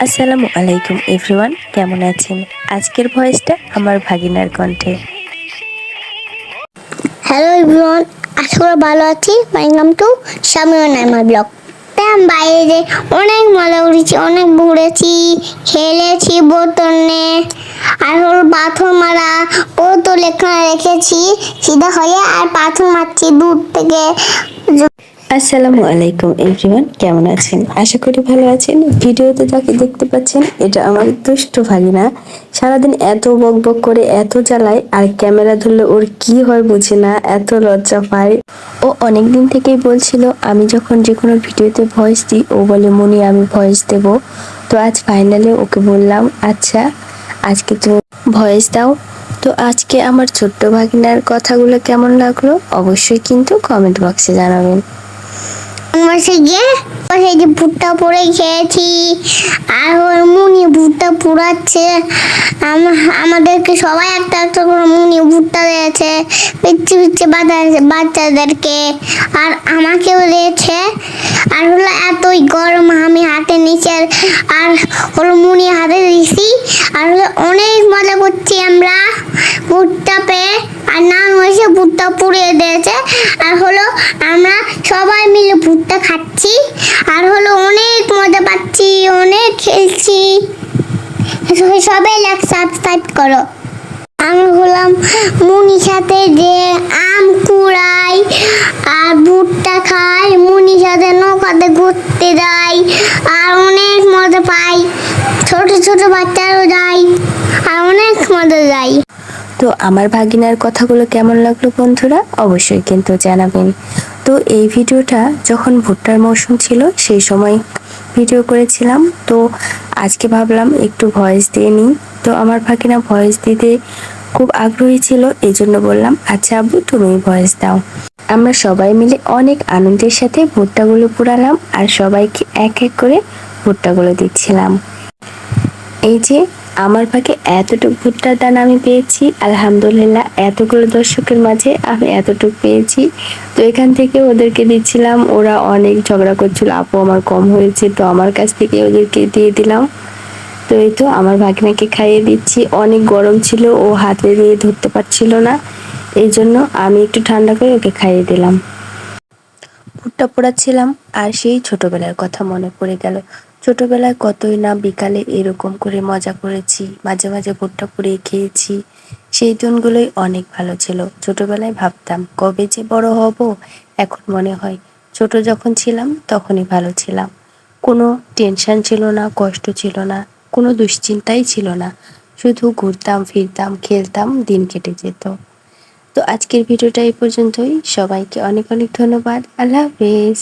আসসালামু আলাইকুম এভরিওয়ান, কেমন আছেন? আজকের ভয়েসটা আমার ভাগিনার কণ্ঠে। হ্যালো এভরিওয়ান, আশা করি ভালো আছি। ওয়েলকাম টু শামিউন নাইমার ব্লগ। আমি বাইরে অনেক মজা করেছি, অনেক ঘুরেছি, খেলেছি বোতলে, আর হলো পাথর মারা বোতল এখানে রেখেছি সিধা হয়ে, আর পাথর মারছি দূর থেকে। আসসালামু আলাইকুম এভরিওয়ান, কেমন আছেন? আশা করি ভালো আছেন। ভিডিওতে যাকে দেখতে পাচ্ছেন এটা আমার দুষ্ট ভাগিনা। সারাদিন এত বক বক করে এত জ্বালায়, আর ক্যামেরা ধরলে ওর কি হয় বুঝে না, এত লজ্জা পায়। ও অনেকদিন থেকেই বলছিল আমি যখন যে কোনো ভিডিওতে ভয়েস দিই ও বলে মনি আমি ভয়েস দেব। তো আজ ফাইনালি ওকে বললাম আচ্ছা আজকে তুমি ভয়েস দাও। তো আজকে আমার ছোট্ট ভাগিনার কথাগুলো কেমন লাগলো অবশ্যই কিন্তু কমেন্ট বক্সে জানাবেন। সেই যে ভুট্টা পরে খেয়েছি, আর ওর মুনি ভুট্টা পুড়াচ্ছে। আমাদেরকে সবাই একটা একটা করে মুনি ভুট্টা দিয়েছে, পিচ্ছি পিচ্ছি বাচ্চাদেরকে, আর আমাকেও দিয়েছে। আর হলো এতই গরম আমি হাতে নিচে, আর হলো মুনি হাতে দিছি, আর হলো অনেক মজা করছি আমরা ভুট্টা পেয়ে। আর নাম হয়েছে ভুট্টা পুড়িয়ে দিয়েছে, আর হলো আমরা সবাই মিলে ভুট্টা খাচ্ছি, আর হলো অনেক মজা পাচ্ছি, অনেক খেলছি। সবাই লাইক সাবস্ক্রাইব করো। আমি হলাম মুনির সাথে যে আম কুড়াই আর ভুট্টা খাই, মুনির সাথে নৌকাতে ঘুরতে যাই, আর অনেক মজা পাই। ছোট ছোট বাচ্চারাও যায়, আর অনেক মজা যায়। তো আমার ভাগিনার কথাগুলো কেমন লাগলো বন্ধুরা অবশ্যই কিন্তু জানাবেন। তো এই ভিডিওটা যখন ভুট্টার মৌসুম ছিল সেই সময় ভিডিও করেছিলাম। তো আজকে ভাবলাম একটু ভয়েস দিয়ে নিই। তো আমার ভাগিনা ভয়েস দিতে খুব আগ্রহী ছিল, এই জন্য বললাম আচ্ছা আব্বু তুমি ভয়েস দাও। আমরা সবাই মিলে অনেক আনন্দের সাথে ভুট্টাগুলো পুড়ালাম, আর সবাইকে এক এক করে ভুট্টাগুলো দিচ্ছিলাম। এই যে আমার ভাগে এতটুকু ভুট্টার দানা আমি পেয়েছি, আলহামদুলিল্লাহ এতগুলো দর্শকের মাঝে আমি এতটুকু পেয়েছি। তো এখান থেকে ওদেরকে দিচ্ছিলাম, ওরা অনেক ঝগড়া করছিল আপু আমার কম হয়েছে, তো আমার কাছ থেকে ওদেরকে দিয়ে দিলাম। তো এই তো আমার ভাগনাকে খাইয়ে দিচ্ছি, অনেক গরম ছিল ও হাতে দিয়ে ধরতে পারছিল না, এই জন্য আমি একটু ঠান্ডা করে ওকে খাইয়ে দিলাম। ভুট্টা পোড়াচ্ছিলাম আর সেই ছোটবেলার কথা মনে পড়ে গেল। ছোটবেলায় কতই না বিকালে এরকম করে মজা করেছি, মাঝে মাঝে ভুট্টা পুড়িয়ে খেয়েছি। সেই দিনগুলোই অনেক ভালো ছিল। ছোটবেলায় ভাবতাম কবে যে বড় হব। এখন মনে হয় ছোট যখন ছিলাম তখনই ভালো ছিলাম। কোনো টেনশন ছিল না, কষ্ট ছিল না, কোনো দুশ্চিন্তাই ছিল না। শুধু ঘুরতাম ফিরতাম খেলতাম, দিন কেটে যেত। তো আজকের ভিডিওটা এই পর্যন্তই। সবাইকে অনেক অনেক ধন্যবাদ। আল্লাহ হাফেজ।